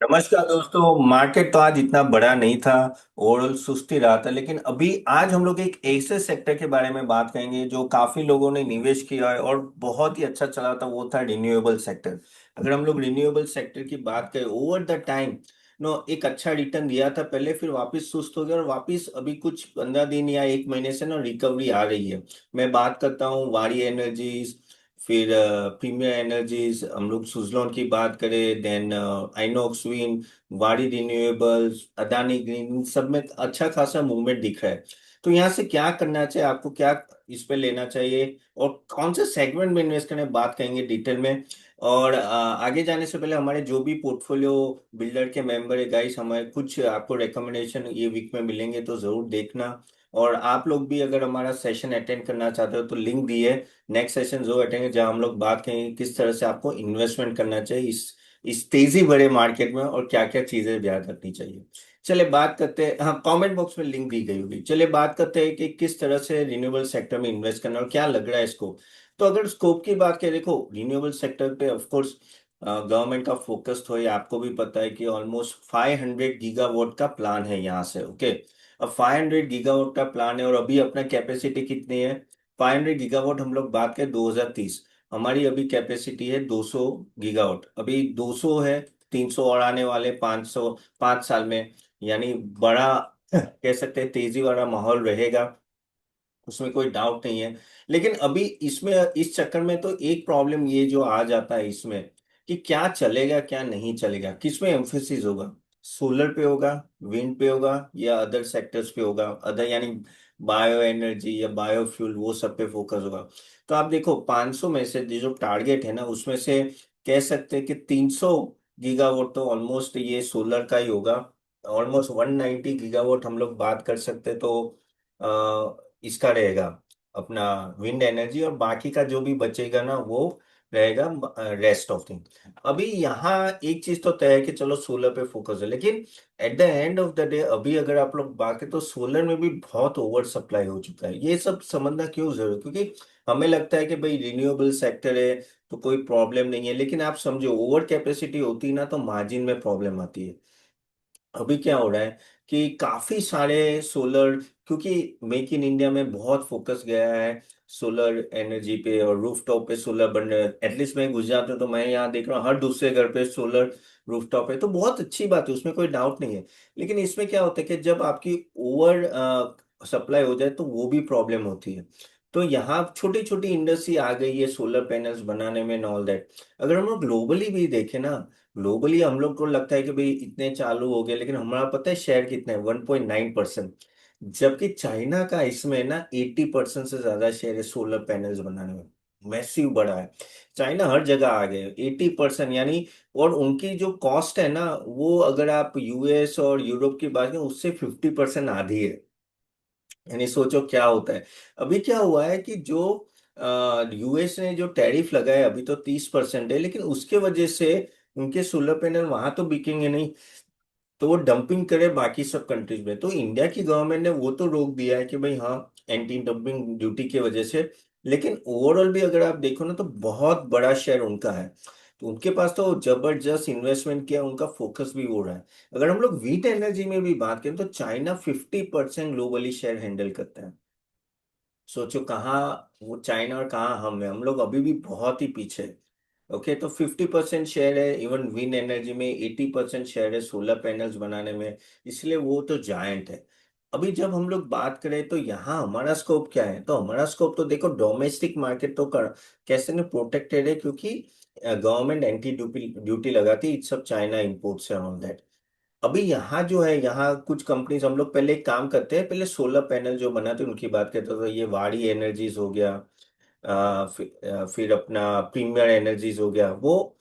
नमस्कार दोस्तों। मार्केट तो आज इतना बड़ा नहीं था। ओवरऑल सुस्त ही रहा था, लेकिन अभी आज हम लोग एक ऐसे सेक्टर के बारे में बात करेंगे जो काफी लोगों ने निवेश किया है और बहुत ही अच्छा चला था। वो था रिन्यूएबल सेक्टर। अगर हम लोग रिन्यूएबल सेक्टर की बात करें, ओवर द टाइम नो एक अच्छा रिटर्न दिया था पहले, फिर वापस सुस्त हो गया और वापस अभी कुछ 15 दिन या एक महीने से ना रिकवरी आ रही है। मैं बात करता हूँ वारी एनर्जीज, फिर प्रीमियर एनर्जीज, हम लोग सुजलॉन की बात करें, देन आइनॉक्स विंड, वारी रिन्यूएबल्स, अदानी ग्रीन, इन सब में अच्छा खासा मूवमेंट दिख रहा है। तो यहाँ से क्या करना चाहिए आपको, क्या इस पे लेना चाहिए और कौन से सेगमेंट में इन्वेस्ट करने बात करेंगे डिटेल में। और आगे जाने से पहले हमारे जो भी पोर्टफोलियो बिल्डर के मेंबर है गाइस, हमारे कुछ आपको रिकमेंडेशन ये वीक में मिलेंगे तो जरूर देखना। और आप लोग भी अगर हमारा सेशन अटेंड करना चाहते हो तो लिंक दी है। नेक्स्ट सेशन जो अटेंड जहाँ हम लोग बात करेंगे किस तरह से आपको इन्वेस्टमेंट करना चाहिए इस तेजी भरे मार्केट में और क्या क्या चीजें ध्यान रखनी चाहिए। चलिए बात करते हैं। हाँ, कमेंट बॉक्स में लिंक दी गई होगी। चलिए बात करते हैं कि किस तरह से रिन्यूएबल सेक्टर में इन्वेस्ट करना और क्या लग रहा है इसको। तो अगर स्कोप की बात करें, देखो रिन्यूएबल सेक्टर पे ऑफ कोर्स गवर्नमेंट का फोकस तो है, आपको भी पता है कि ऑलमोस्ट 500 गीगावाट का प्लान है यहाँ से। ओके, अब 500 गीगावाट का प्लान है और अभी अपना कैपेसिटी कितनी है? 500 गीगावाट हम लोग बात करें 2030, हमारी अभी कैपेसिटी है 200 गीगावाट। अभी 200 है, 300 और आने वाले 500 5 साल में। यानी बड़ा कह सकते हैं तेजी वाला माहौल रहेगा, उसमें कोई डाउट नहीं है। लेकिन अभी इसमें इस चक्कर में तो एक प्रॉब्लम ये जो आ जाता है इसमें कि क्या चलेगा क्या नहीं चलेगा, किस में एम्फेसिस होगा। सोलर पे होगा, विंड पे होगा, या अदर सेक्टर्स पे होगा, अदर यानी बायो एनर्जी या बायोफ्यूल वो सब पे फोकस होगा। तो आप देखो 500 में से जो टारगेट है ना, उसमें से कह सकते हैं कि 300 गीगावाट तो ऑलमोस्ट ये सोलर का ही होगा। ऑलमोस्ट 190 गीगावाट हम लोग बात कर सकते हैं, तो इसका रहेगा अपना विंड एनर्जी, और बाकी का जो भी बचेगा ना वो रहेगा रेस्ट ऑफ थिंग। अभी यहाँ एक चीज तो तय है कि चलो सोलर पे फोकस है, लेकिन at the end of the day अभी अगर आप लोग बात करें तो सोलर में भी बहुत ओवर सप्लाई हो चुका है। ये सब समझना क्यों जरूरी है? क्योंकि हमें लगता है कि भाई रिन्यूएबल सेक्टर है तो कोई प्रॉब्लम नहीं है, लेकिन आप समझो ओवर कैपेसिटी होती है ना तो मार्जिन में प्रॉब्लम आती है। अभी क्या हो रहा है कि काफी सारे सोलर, क्योंकि मेक इन इंडिया में बहुत फोकस गया है सोलर एनर्जी पे और रूफटॉप पे सोलर बन रहे हैं। एटलीस्ट मैं गुजरात में तो मैं यहाँ देख रहा हूँ हर दूसरे घर पे सोलर रूफटॉप है, तो बहुत अच्छी बात है, उसमें कोई डाउट नहीं है। लेकिन इसमें क्या होता है कि जब आपकी ओवर सप्लाई हो जाए तो वो भी प्रॉब्लम होती है। तो यहाँ छोटी छोटी इंडस्ट्री आ गई है सोलर पैनल्स बनाने में एंड ऑल दैट। अगर हम लोग ग्लोबली भी देखें ना, ग्लोबली हम लोग को लगता है कि भाई इतने चालू हो गए, लेकिन हमारा पता है शेयर कितना है? 1.9%। जबकि चाइना का इसमें ना 80% से ज्यादा शेयर है सोलर पैनल्स बनाने में। मैसिव बड़ा है। चाइना हर जगह आ गए 80% यानी। और उनकी जो कॉस्ट है ना, वो अगर आप यूएस और यूरोप की बात करें उससे 50% आधी है। यानी सोचो क्या होता है। अभी क्या हुआ है कि जो यूएस ने जो टैरिफ लगाया अभी तो 30% है, लेकिन उसके वजह से उनके सोलर पैनल वहां तो बिकेंगे नहीं, तो वो डंपिंग करे बाकी सब कंट्रीज में। तो इंडिया की गवर्नमेंट ने वो तो रोक दिया है कि भाई हाँ, एंटी डंपिंग ड्यूटी की वजह से। लेकिन ओवरऑल भी अगर आप देखो ना तो बहुत बड़ा शेयर उनका है। तो उनके पास तो जबरदस्त इन्वेस्टमेंट किया, उनका फोकस भी हो रहा है। अगर हम लोग वीट एनर्जी में भी बात करें तो चाइना 50% ग्लोबली शेयर हैंडल करता है। सोचो कहाँ वो चाइना और कहाँ हम लोग अभी भी बहुत ही पीछे हैं। ओके, तो 50% शेयर है, इवन विंड एनर्जी में 80% शेयर है सोलर पैनल्स बनाने में। इसलिए वो तो जायंट है। अभी जब हम लोग बात करें तो यहाँ हमारा स्कोप क्या है? तो हमारा स्कोप तो देखो डोमेस्टिक मार्केट तो कैसे ने प्रोटेक्टेड है, क्योंकि गवर्नमेंट एंटी ड्यूटी ड्यूटी लगाती है, सब चाइना इम्पोर्ट से ऑन दैट। अभी यहाँ जो है, यहाँ कुछ कंपनीज हम लोग पहले एक काम करते हैं, पहले सोलर पैनल जो बनाते हैं उनकी बात करते हैं। तो ये वाड़ी एनर्जीज हो गया, फिर अपना प्रीमियर एनर्जीज हो गया, वो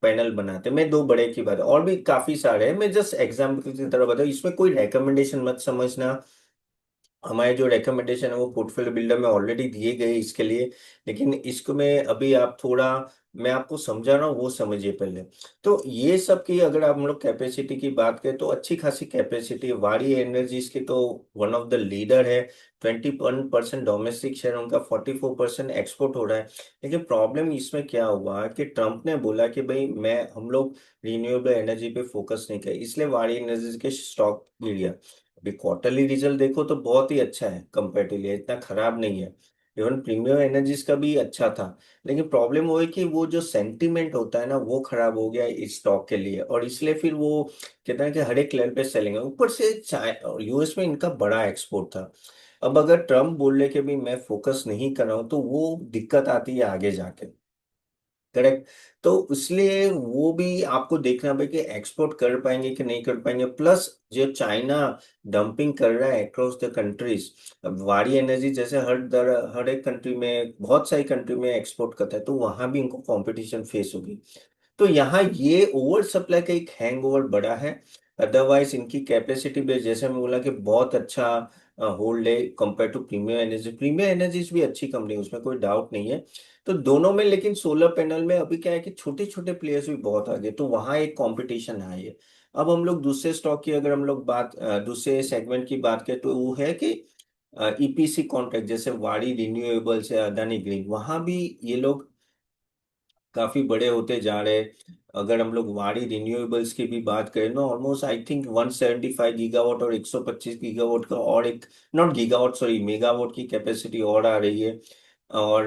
पैनल बनाते हैं। मैं दो बड़े की बात, और भी काफी सारे हैं, मैं जस्ट एग्जाम्पल की तरह बताऊँ, इसमें कोई रिकमेंडेशन मत समझना हमारे जो रिकमेंडेशन है वो पोर्टफोलियो बिल्डर में ऑलरेडी दिए गए इसके लिए। लेकिन इसको में अभी आप थोड़ा, मैं आपको समझा रहा हूँ, वो समझिए पहले। तो ये सब की अगर आप हम लोग कैपेसिटी की बात करें तो अच्छी खासी कैपेसिटी है। वारी एनर्जीज की तो वन ऑफ द लीडर है। 21% डोमेस्टिक शेयर उनका, 44% एक्सपोर्ट हो रहा है। लेकिन प्रॉब्लम इसमें क्या हुआ कि ट्रम्प ने बोला कि भाई मैं हम लोग रिन्यूएबल एनर्जी पे फोकस नहीं करें, इसलिए वारी एनर्जीज के स्टॉक गिर गया। अभी क्वार्टरली रिजल्ट देखो तो बहुत ही अच्छा है, कंपेरेटिवली इतना खराब नहीं है। इवन प्रीमियम एनर्जीज का भी अच्छा था। लेकिन प्रॉब्लम वो है कि वो जो सेंटीमेंट होता है ना वो खराब हो गया है इस स्टॉक के लिए, और इसलिए फिर वो कहते हैं कि हर एक लेवल पे सेलिंग है। ऊपर से यूएस में इनका बड़ा एक्सपोर्ट था। अब अगर ट्रम्प बोल रहे कि भी मैं फोकस नहीं कर रहा हूँ तो वो दिक्कत आती है आगे जाके। करेक्ट। तो इसलिए वो भी आपको देखना भाई कि एक्सपोर्ट कर पाएंगे कि नहीं कर पाएंगे। प्लस जो चाइना डंपिंग कर रहा है अक्रॉस द कंट्रीज। अब वारी एनर्जी जैसे हर एक कंट्री में, बहुत सारी कंट्री में एक्सपोर्ट करता है, तो वहां भी इनको कंपटीशन फेस होगी। तो यहाँ ये ओवर सप्लाई का एक हैंगओवर बड़ा है। अदरवाइज इनकी कैपेसिटी बेस जैसे मैं बोला कि बहुत अच्छा होल्ड है compare to Premier Energy. Premier Energies भी अच्छी कंपनी है, उसमें कोई डाउट नहीं है। तो दोनों में, लेकिन सोलर पैनल में अभी क्या है कि छोटे छोटे प्लेयर्स भी बहुत आगे, तो वहां एक कंपटीशन है ये। अब हम लोग दूसरे स्टॉक की अगर हम लोग बात दूसरे सेगमेंट की बात करें तो वो है कि ईपीसी कॉन्ट्रैक्ट, जैसे वाड़ी रिन्यूएबल्स है, अदानी ग्रीन, वहां भी ये लोग काफी बड़े होते जा रहे हैं। अगर हम लोग वाड़ी रिन्यूएबल्स की भी बात करें ना, ऑलमोस्ट आई थिंक 175 गीगावाट और 125 गीगावाट का और एक, नॉट गीगावाट सॉरी, मेगावाट की कैपेसिटी और आ रही है। और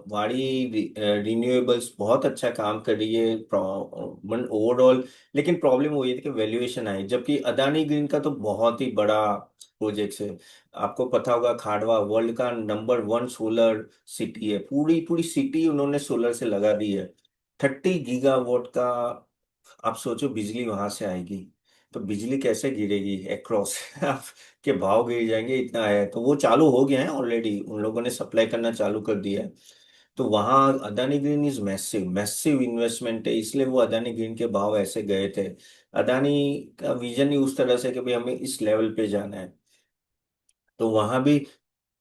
वाड़ी रिन्यूएबल्स बहुत अच्छा काम कर रही है ओवरऑल। लेकिन प्रॉब्लम वो ये थी कि वैल्यूएशन आई, जबकि अदानी ग्रीन का तो बहुत ही बड़ा प्रोजेक्ट है। आपको पता होगा खाड़वा वर्ल्ड का नंबर 1 सोलर सिटी है, पूरी पूरी सिटी उन्होंने सोलर से लगा दी है। 30 गीगावाट का। आप सोचो बिजली वहां से आएगी तो बिजली कैसे गिरेगी एक्रॉस के भाव गिर जाएंगे, इतना है। तो वो चालू हो गया है ऑलरेडी, उन लोगों ने सप्लाई करना चालू कर दिया है। तो वहाँ Adani green is massive massive investment है, इसलिए वो अदानी ग्रीन के भाव ऐसे गए थे। अदानी का विजन ही उस तरह से कि भाई हमें इस लेवल पे जाना है। तो वहां भी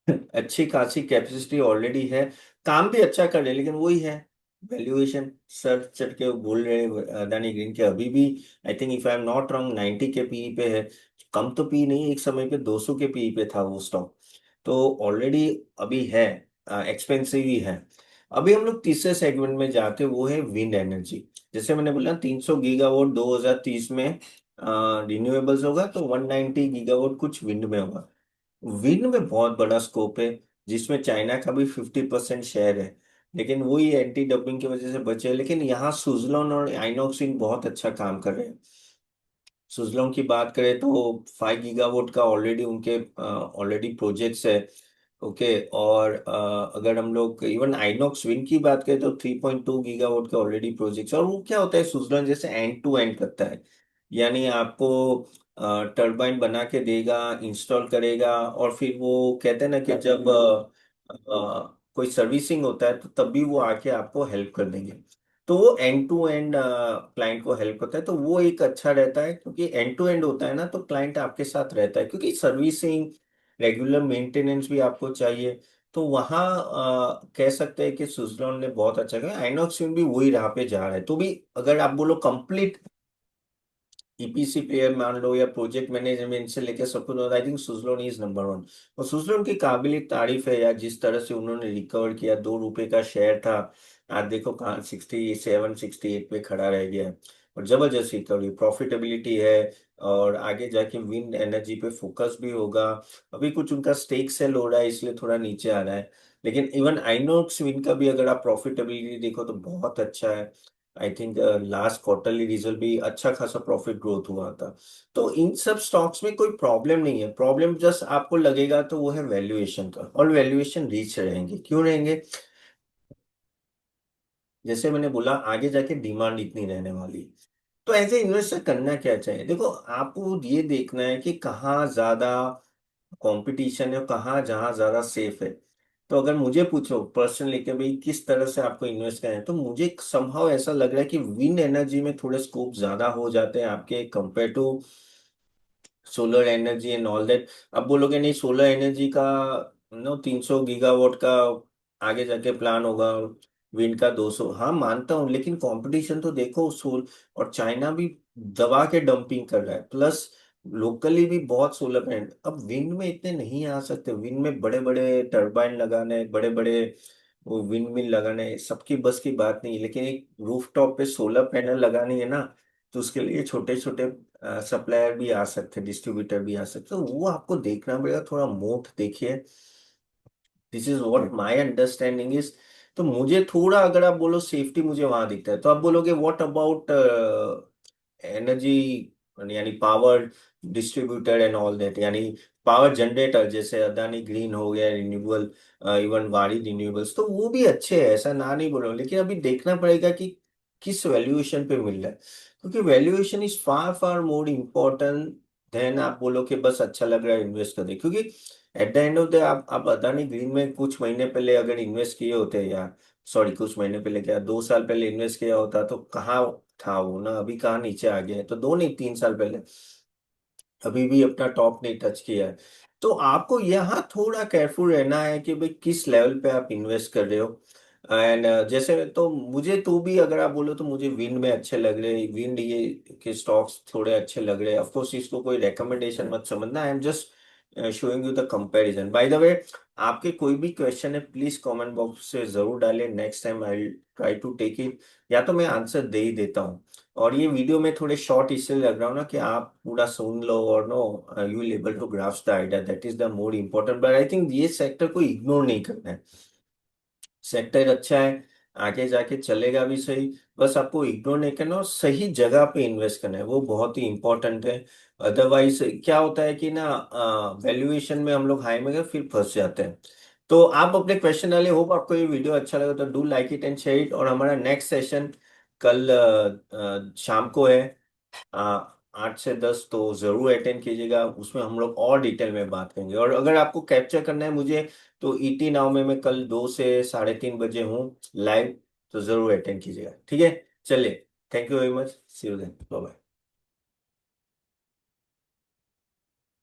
अच्छी खासी कैपेसिटी ऑलरेडी है। काम भी अच्छा कर रहे हैं, लेकिन वही है, वैल्यूएशन सर चढ़ के बोल रहे हैं अदानी ग्रीन के अभी भी। I think if I am not wrong 90 के पीई पे है। कम तो पी नहीं, एक समय पे 200 के पीई पे था वो स्टॉक। तो ऑलरेडी अभी है, एक्सपेंसिव ही है। अभी हम लोग तीसरे सेगमेंट में जाते हैं, वो है विंड एनर्जी। जैसे मैंने बोला 300 गीगावाट 2030 में रिन्यूएबल्स होगा, तो 190 गीगावाट कुछ विंड में होगा। विंड में बहुत बड़ा स्कोप है, जिसमें चाइना का भी 50% शेयर है। लेकिन वही एंटी डंपिंग की वजह से बचे हैं। लेकिन यहाँ सुजलॉन और आइनॉक्स विंड बहुत अच्छा काम कर रहे हैं। सुजलॉन की बात करें तो 5 गीगावाट का ऑलरेडी उनके ऑलरेडी प्रोजेक्ट्स है। ओके। और अगर हम लोग इवन आइनॉक्स विंड की बात करें तो 3.2 गीगावाट के ऑलरेडी प्रोजेक्ट्स। और वो क्या होता है, सुजलॉन जैसे एंड टू एंड करता है। यानी आपको टरबाइन बना के देगा, इंस्टॉल करेगा, और फिर वो कहते हैं ना कि जब कोई सर्विसिंग होता है तो तब भी वो आके आपको हेल्प कर देंगे। तो वो एंड टू एंड क्लाइंट को हेल्प करता है, तो वो एक अच्छा रहता है, क्योंकि एंड टू एंड होता है ना तो क्लाइंट आपके साथ रहता है, क्योंकि सर्विसिंग रेगुलर मेंटेनेंस भी आपको चाहिए। तो वहाँ कह सकते हैं कि सुजलॉन ने बहुत अच्छा किया। आइनॉक्स भी वही राह पे जा रहा है। तो भी अगर आप बोलो कंप्लीट ईपीसी प्लेयर मान लो या प्रोजेक्ट मैनेजमेंट से लेकर सब कुछ, I think Suzlon is number 1। और सुजलोन की काबिल तारीफ है यार, जिस तरह से उन्होंने रिकवर किया। 2 रुपए का शेयर था, आज देखो कहाँ 67 68 पे खड़ा रह गया है। और जबरदस्त रिकवरी, प्रॉफिटेबिलिटी है। और आगे जाके विंड एनर्जी पे फोकस भी होगा। अभी कुछ उनका स्टेक सेल हो रहा है, इसलिए थोड़ा नीचे आ रहा है। लेकिन इवन आइनोक्स विंड का भी अगर आप प्रॉफिटेबिलिटी देखो तो बहुत अच्छा है। I think last quarterly result भी अच्छा खासा प्रॉफिट ग्रोथ हुआ था। तो इन सब स्टॉक्स में कोई प्रॉब्लम नहीं है। प्रॉब्लम जस्ट आपको लगेगा तो वो है वैल्यूएशन का, और वैल्यूएशन रीच रहेंगे, क्यों रहेंगे? जैसे मैंने बोला आगे जाके डिमांड इतनी रहने वाली है। तो ऐसे इन्वेस्टर करना क्या चाहिए? देखो, आपको ये देखना है कि कहाँ ज्यादा कंपटीशन है और कहाँ जहाँ ज्यादा सेफ है। तो अगर मुझे पूछो पर्सनली कि भाई किस तरह से आपको इन्वेस्ट करना है, तो मुझे समहाउ ऐसा लग रहा है कि विंड एनर्जी में थोड़े स्कोप ज्यादा हो जाते हैं आपके compare to solar energy and all that. अब बोलोगे नहीं सोलर एनर्जी का 300 गीगावाट का आगे जाके प्लान होगा, विंड का 200, हाँ मानता हूँ, लेकिन कंपटीशन तो देखो सोल, और चाइना भी दबा के डंपिंग कर रहा है, प्लस लोकली भी बहुत सोलर पैनल। अब विंड में इतने नहीं आ सकते, विंड में बड़े बड़े टरबाइन लगाने, बड़े बड़े वो विंड मिल लगाने, सबकी बस की बात नहीं है। लेकिन एक रूफटॉप पे सोलर पैनल लगानी है ना, तो उसके लिए छोटे छोटे सप्लायर भी आ सकते, डिस्ट्रीब्यूटर भी आ सकते, तो वो आपको देखना पड़ेगा, थोड़ा मोट देखिए। This is what my understanding is. तो मुझे थोड़ा, अगर आप बोलो सेफ्टी मुझे वहां दिखता है, तो आप बोलोगे व्हाट अबाउट एनर्जी, यानी power distributor and all that, यानी पावर जनरेटर, जैसे अदानी ग्रीन हो गया, रिन्यूएबल, इवन वारी रिन्यूएबल्स, तो वो भी अच्छे हैं, ऐसा ना नहीं बोल रहा हूँ, लेकिन अभी देखना पड़ेगा कि किस वैल्यूएशन पे मिल रहा है, क्योंकि valuation is far far more important then आप बोलो कि बस अच्छा लग रहा है इन्वेस्ट कर दे। क्योंकि at the end of the, आप अदानी ग्रीन में कुछ महीने पहले अगर इन्वेस्ट किए होते, या सॉरी कुछ महीने पहले क्या 2 साल पहले इन्वेस्ट किया होता, तो कहाँ था वो ना, अभी कहाँ नीचे आ गया है, तो 2 नहीं 3 साल पहले, अभी भी अपना टॉप नहीं टच किया है। तो आपको यहाँ थोड़ा केयरफुल रहना है कि भाई किस लेवल पे आप इन्वेस्ट कर रहे हो। एंड जैसे तो मुझे तो भी, अगर आप बोलो तो मुझे विंड में अच्छे लग रहे, विंड ये के स्टॉक्स थोड़े अच्छे लग रहे हैं। ऑफ कोर्स इसको कोई रिकमेंडेशन मत समझना, I am just showing you the comparison. By the way, आपके कोई भी क्वेश्चन है प्लीज कमेंट बॉक्स से जरूर डालें, next time I try to take it, या तो मैं आंसर दे ही देता हूँ। और ये वीडियो में थोड़े शॉर्ट इसलिए लग रहा हूँ ना कि आप पूरा सुन लो, और no you will able to grasp the idea, that is the more important. But I think ये सेक्टर को इग्नोर नहीं करना है, सेक्टर अच्छा है, आगे जाके चलेगा भी सही, बस आपको इग्नोर नहीं करना और सही जगह पे इन्वेस्ट करना है, वो बहुत ही इंपॉर्टेंट है। अदरवाइज क्या होता है कि ना, वैल्यूएशन में हम लोग हाई में गए फिर फंस जाते हैं। तो आप अपने क्वेश्चन डाले, होप आपको ये वीडियो अच्छा लगा, तो do like it and share it. और हमारा नेक्स्ट सेशन कल शाम को है, 8 से 10, तो जरूर अटेंड कीजिएगा, उसमें हम लोग और डिटेल में बात करेंगे। और अगर आपको कैप्चर करना है मुझे, तो ईटी नाउ में मैं कल 2 से 3:30 बजे हूँ लाइव, तो जरूर अटेंड कीजिएगा, ठीक है। चलिए, thank you very much, see you then, bye bye.